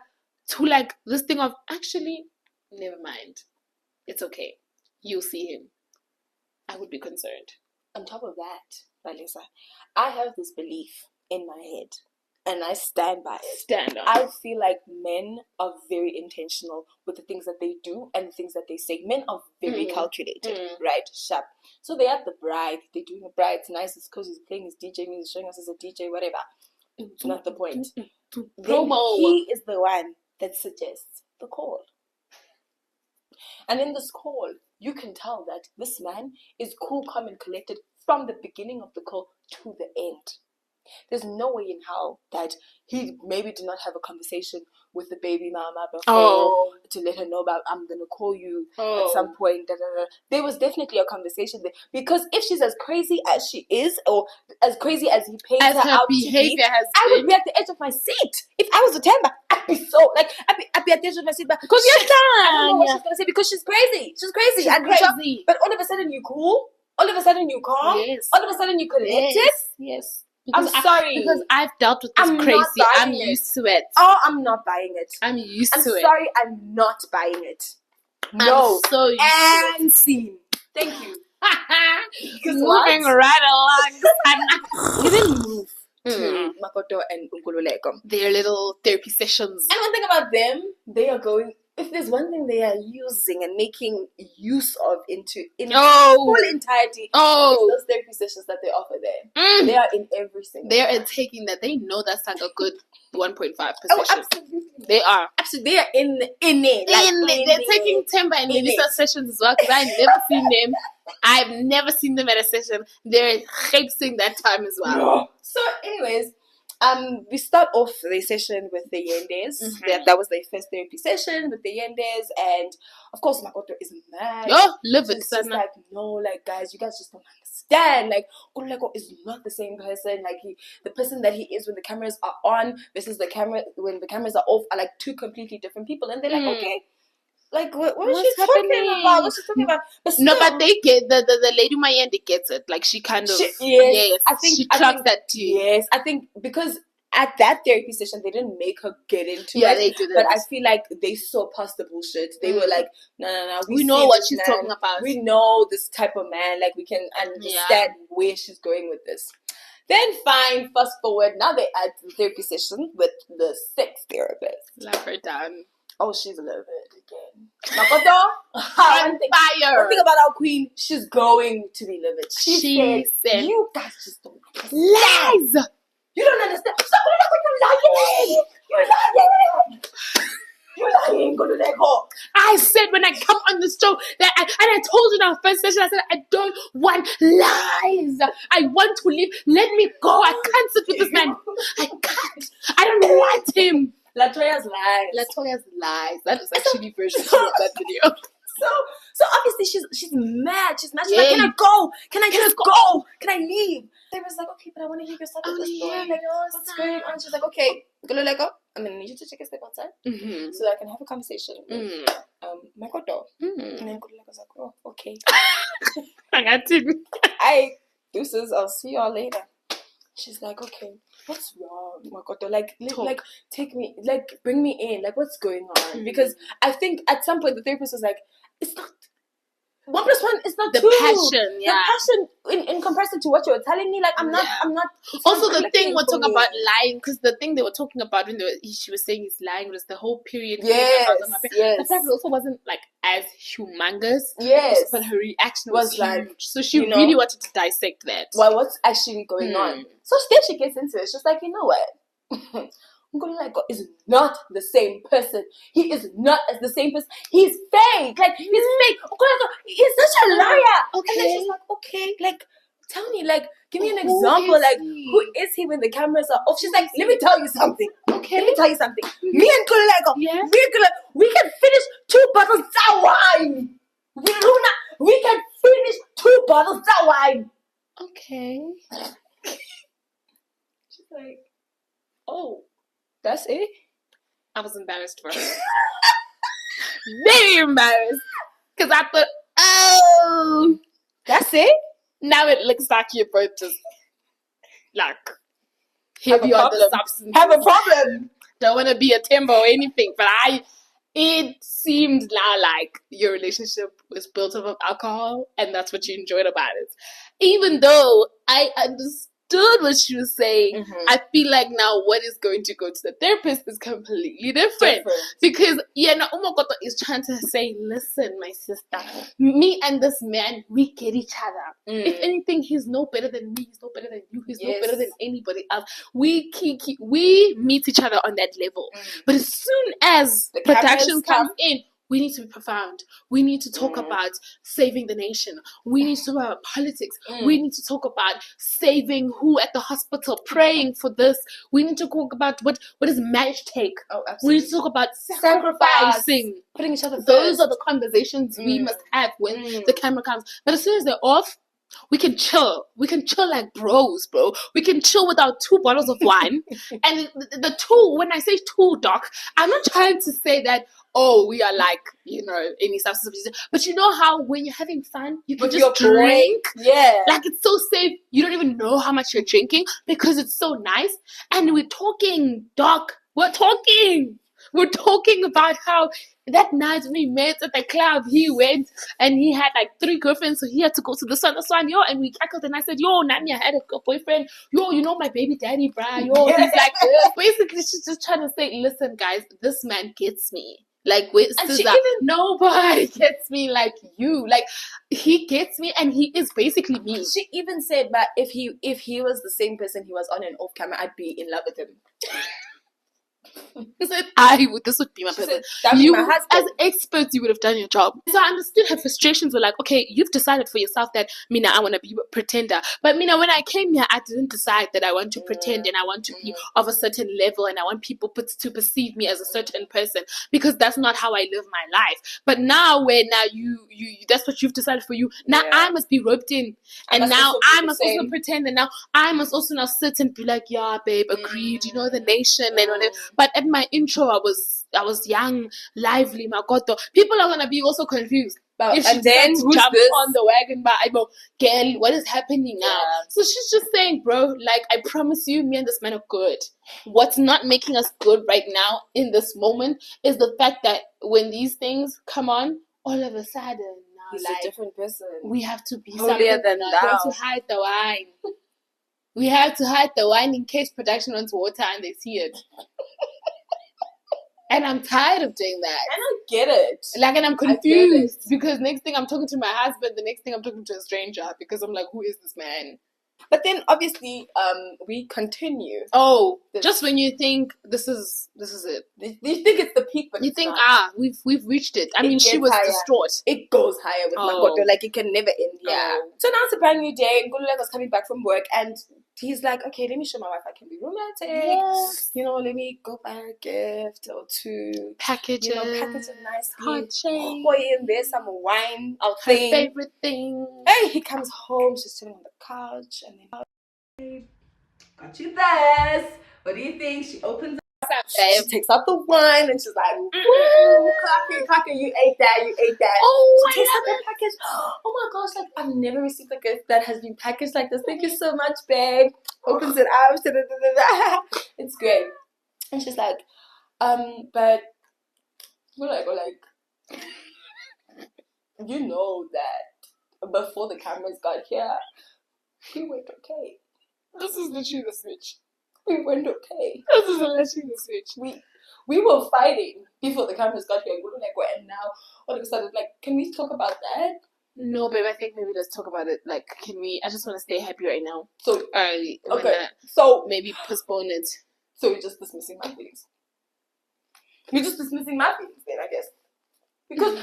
To like this thing of, actually, never mind. It's okay. You'll see him. I would be concerned. On top of that, Valisa, I have this belief in my head. And I stand by it. Stand on. I feel like men are very intentional with the things that they do and the things that they say. Men are very calculated, right? Sharp. So they're at the bride. They're doing a bride. It's nice. It's because he's playing his DJ music, showing us as a DJ, whatever. It's not the point. Then he is the one that suggests the call. And in this call, you can tell that this man is cool, calm, and collected from the beginning of the call to the end. There's no way in hell that he maybe did not have a conversation with the baby mama before to let her know about, I'm going to call you at some point. There was definitely a conversation there. Because if she's as crazy as she is, or as crazy as he paints her out to be, I would be at the edge of my seat. If I was a Temba, I'd be so, like, I'd be at the edge of my seat. Because I don't know what she's going to say because she's crazy. She's crazy. She's crazy. But all of a sudden you cool. All of a sudden you calm. Yes. All of a sudden you collected. Yes. Because I'm sorry. Because I've dealt with this crazy. I'm used to it. Oh, I'm not buying it. I'm used to it. I'm sorry, I'm not buying it. No. I'm so used to it. Scene. Thank you. Moving right along. You didn't move to Makoto and Nkululeko. Their little therapy sessions. And one thing about them, they are going, if there's one thing they are using and making use of in full entirety, it's those therapy sessions that they offer there. They are in every single They are taking that. They know that's like a good 1.5 position. Oh, absolutely. They are. Absolutely. They are in it. Like, they're taking Timber and Melissa sessions as well because I've never seen them. I've never seen them at a session. They're shaping that time as well. Yeah. So anyways, we start off the session with the Yendes. That was their first therapy session with the Yendes, and of course Makoto is mad. Live it, She's like, no, like guys, you guys just don't understand. Like Nkululeko is not the same person. Like the person that he is when the cameras are on versus when the cameras are off are like two completely different people. And they're like, okay. Like what is she talking about? What's she talking about? But still, no, but they get the lady Mayende gets it. Like she kind of I think she clocks that too. Yes, I think because at that therapy session they didn't make her get into it. They didn't. But I feel like they saw past the bullshit. They were like, no, we know what she's talking about. We know this type of man. Like we can understand where she's going with this. Then fine, fast forward. Now they add the therapy session with the sex therapist. Love her down. Oh, she's livid again. Makoto, on fire. One thing about our queen, she's going to be livid. She said, you guys just don't understand. Lies! You don't understand. Stop lying! You're lying! You're lying, Nkululeko. I said when I come on the show that I told you in our first session, I said I don't want lies. I want to leave. Let me go. I can't sit with this man. I can't. I don't want him. Latoya's lies. That is actually version 2 of that video. So obviously she's mad. She's like, can I go? Can I just go? Can I leave? They was like, okay, but I want to hear your side of the story. Like, what's going on? She's like, okay, Nkululeko, I'm gonna need you to take a step outside so that I can have a conversation with Makoto. And then Nkululeko's like, oh, okay. I got to. Deuces, I'll see y'all later. She's like, okay, what's wrong, Makoto? Like, take me, like, bring me in. Like, what's going on? Because I think at some point the therapist was like, it's not 1+1 is not the two. passion. Yeah, the passion in comparison to what you were telling me. Like I'm not. Also, the thing we're talking about lying, because the thing they were talking about when she was saying he's lying was the whole period. Yes. The fact it also wasn't like as humongous. Yes. But her reaction was huge. Like, so she really wanted to dissect that. Well, what's actually going on? So then she gets into it. She's like, you know what? Ngoluleko is not the same person. He is not as the same person. He's fake. Like, he's fake. Ngoluleko, he's such a liar. Okay. And then she's like, okay, like, tell me, like, give me an example. Like, who is he when the cameras are off? She's like, let me tell you something. Okay. Let me tell you something. Me and Ngoluleko, we can finish 2 bottles of wine. We can finish 2 bottles of wine. Okay. She's like, oh. That's it? I was embarrassed for her. Very embarrassed. Because I thought, oh. That's it? Now it looks like you're both just, like, heavy on the substance. Have a problem. Don't want to be a timber or anything. But it seemed now like your relationship was built up of alcohol. And that's what you enjoyed about it. Even though I understood what she was saying, I feel like now what is going to go to the therapist is completely different. Because Umakoto is trying to say, listen, my sister, me and this man, we get each other. If anything, he's no better than me, he's no better than you, he's no better than anybody else. We meet each other on that level. But as soon as the production comes in, we need to be profound. We need to talk about saving the nation. We need to talk about politics. We need to talk about saving who at the hospital, praying for this. We need to talk about what does marriage take. Oh, absolutely. We need to talk about sacrificing. Putting each other first. Those are the conversations we must have when the camera comes. But as soon as they're off, we can chill. We can chill like bros, bro. We can chill without 2 bottles of wine. And the 2, when I say 2, doc, I'm not trying to say that, we are like, any substance abuse. But you know how when you're having fun, you can just drink? Yeah. Like, it's so safe. You don't even know how much you're drinking because it's so nice. And we're talking, doc. We're talking about how that night when we met at the club, he went and he had like 3 girlfriends, so he had to go to this one, and we cackled, and I said, Nani, I had a boyfriend, my baby daddy, bruh, he's like, basically, she's just trying to say, listen, guys, this man gets me. Like, nobody gets me like you. Like, he gets me, and he is basically me. She even said that if he was the same person he was on and off camera, I'd be in love with him. He said, this would be my person. You, my husband. As experts, you would have done your job. So I understood her frustrations were like, okay, you've decided for yourself that, Mina, I want to be a pretender. But Mina, when I came here, I didn't decide that I want to pretend and I want to be of a certain level and I want people to perceive me as a certain person, because that's not how I live my life. But now you that's what you've decided for you. Now I must be roped in. And now I must also pretend. And now I must also now sit and be like, yeah, babe, agreed, the nation and whatever. But at my intro, I was young, lively, Makoto. People are gonna be also confused. If she decides to jump on the wagon, but I go, girl, what is happening now? So she's just saying, bro, like, I promise you, me and this man are good. What's not making us good right now in this moment is the fact that when these things come on, all of a sudden now, he's a different person. We have to be holier than thou. We have to hide the wine. We have to hide the wine in case production wants water and they see it. And I'm tired of doing that. And I get it. And I'm confused because next thing I'm talking to my husband, the next thing I'm talking to a stranger because I'm like, who is this man? But then obviously, we continue. Oh, just when you think this is it. You think it's the peak, but you think we've reached it. I mean, she was distraught. It goes higher with Makoto, like it can never end. Yeah. So now it's a brand new day. Ngululeko was coming back from work, and he's like, okay, let me show my wife I can be romantic. Yes. Let me go buy her a gift or 2. Package it nicely. And there's some wine. Our favorite thing. Hey, he comes home. She's sitting on the couch, and then, got you this. What do you think? She opens up. She takes out the wine and she's like, woo, Kaka, you ate that. Oh, she takes out the package. Oh my gosh, like, I've never received a gift that has been packaged like this. Thank you so much, babe. Opens it up. It's great. And she's like, but we're like, you know that before the cameras got here, we went okay. This is literally the switch. We went okay. This is literally the switch. We were fighting before the cameras got here. We were like, what? And now all of a sudden, like, can we talk about that? No, babe. I think maybe let's talk about it. Like, can we? I just want to stay happy right now. So okay. So maybe postpone it. So you're just dismissing my feelings. You're just dismissing my feelings, then I guess. Because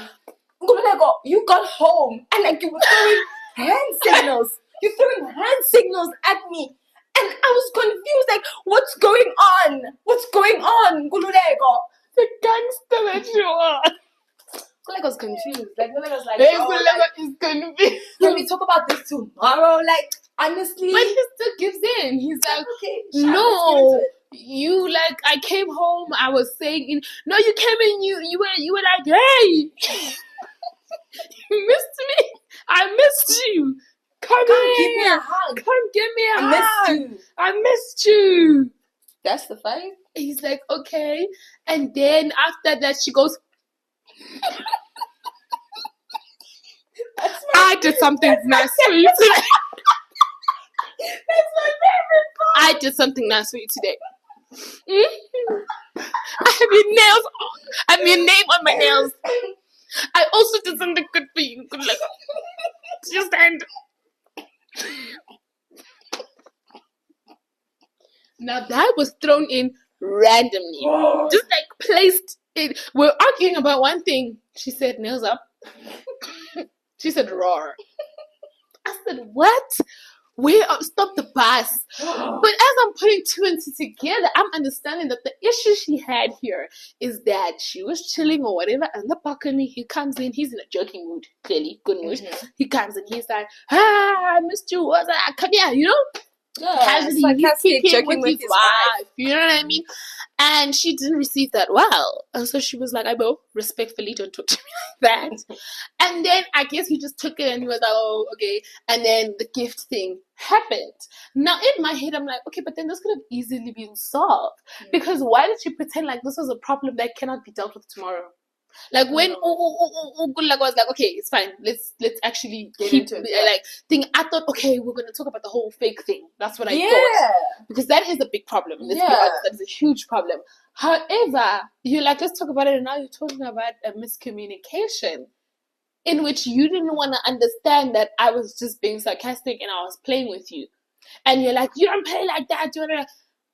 you got home and like you were throwing hand signals. You're throwing hand signals at me. And I was confused, like, what's going on? What's going on, Gululeko? The gangster that you are. Gululeko was confused. Like, Gululeko was like, Gululeko is confused. Can we talk about this tomorrow? Like, honestly. But he still gives in. He's like, okay, no. You like, I came home. I was saying, no, you came in. You were like, hey, you missed me. I missed you. Come give me a hug. Come give me a hug. I missed you. That's the fight. He's like, okay. And then after that, she goes, I did something nice for you today. That's my favorite part. I did something nice for you today. I have your nails on. I have your name on my nails. I also did something good for you. Good luck. Just stand. Now that was thrown in randomly. Just like placed it. We're arguing about one thing. She said nails up. She said roar. I said what? Where stop the bus. But as I'm putting two and two together, I'm understanding that the issue she had here is that she was chilling or whatever, and the balcony, he comes in, he's in a joking mood, clearly, good mood. Mm-hmm. He comes in, he's like, I missed you, what's that? Come here, you know? Yeah, it's like joking with his wife. You know what I mean? And she didn't receive that well. And so she was like, Ibo, respectfully, don't talk to me like that. And then I guess he just took it and he was like, oh, okay. And then the gift thing happened. Now in my head, I'm like, okay, but then this could have easily been solved. Mm-hmm. Because why did she pretend like this was a problem that cannot be dealt with tomorrow? Like when good luck was like, okay, it's fine. Let's actually get into it. Like thing. I thought, okay, we're gonna talk about the whole fake thing. That's what I thought. Because that is a big problem. Let's be honest, that is a huge problem. However, you're like, let's talk about it, and now you're talking about a miscommunication in which you didn't want to understand that I was just being sarcastic and I was playing with you. And you're like, you don't play like that.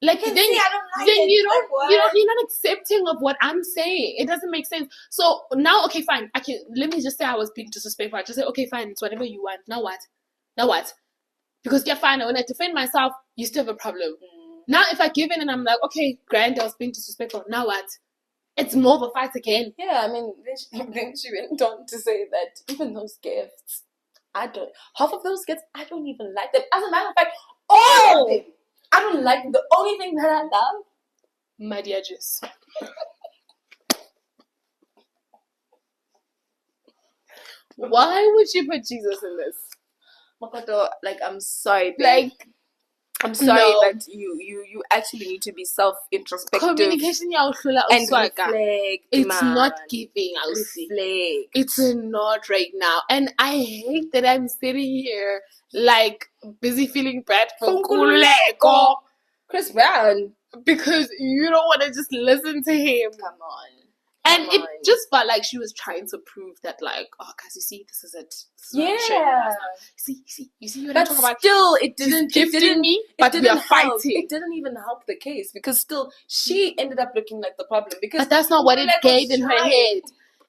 Like then, you're not accepting of what I'm saying. It doesn't make sense. So now, okay, fine. Let me just say I was being disrespectful. I just say, okay, fine. It's whatever you want. Now what? Because you're fine. When I defend myself, you still have a problem. Now if I give in and I'm like, okay, grand, I was being disrespectful. Now what? It's more of a fight again. Yeah, I mean, then she went on to say that even those gifts, half of those gifts, I don't even like them. As a matter of fact, all of them. I don't like them. The only thing that I love, my dear juice. Why would you put Jesus in this? Makoto, like, I'm sorry, babe. Like, I'm sorry that you actually need to be self-introspective. Communication and reflect. It's not giving, I'll see. It's not right now. And I hate that I'm sitting here like busy feeling bad for Kuleko. Chris Brown. Because you don't want to just listen to him. Come on. And it just felt like she was trying to prove that, like, oh, guys, you see, this is it. You see what I'm talking about? Still, it didn't me, but we are fighting. It didn't even help the case because still, she ended up looking like the problem. But that's not what it gave in her head.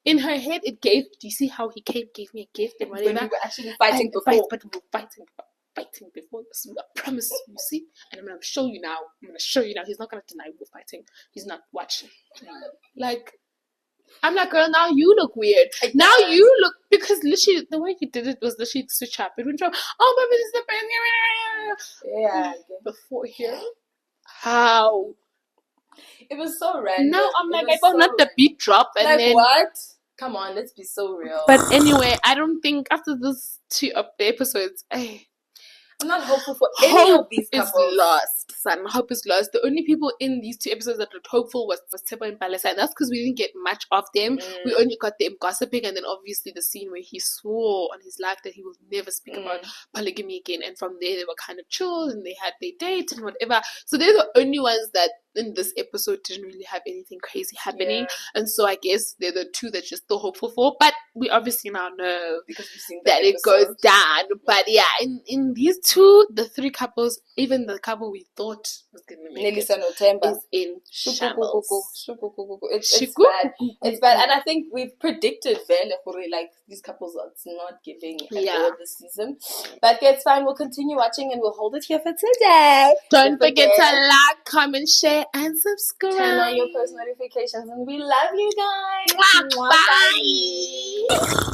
In her head, it gave. Do you see how he gave me a gift and whatever? When we were actually fighting before. But we were fighting before. I promise you, see? And I'm going to show you now. He's not going to deny we're fighting. He's not watching. Like, I'm like, girl, now you look weird. Now you look, because literally the way you did it was literally switch up. It went from, oh, baby, this is the best. Yeah. Before here. How? It was so random. Now I'm like, I don't let the beat drop. And like, then, what? Come on, let's be so real. But anyway, I don't think after those 2 episodes, I'm not hopeful for any of these couples. It's lost. son, hope is lost. The only people in these 2 episodes that looked hopeful was Tebo and Palesa, and that's because we didn't get much of them. We only got them gossiping, and then obviously the scene where he swore on his life that he will never speak about polygamy again, and from there they were kind of chill and they had their dates and whatever. So they're the only ones that in this episode didn't really have anything crazy happening, and so I guess they're the 2 that you're still hopeful for, but we obviously now know because we've seen that it goes down. But yeah, in these 2, the 3 couples, even the couple we thought was gonna make it, is in shambles. It's bad. It's bad, and I think we've predicted like these couples are not giving at all this season. But it's fine. We'll continue watching, and we'll hold it here for today. Don't forget to like, comment, share, and subscribe. Turn on your post notifications, and we love you guys. Bye.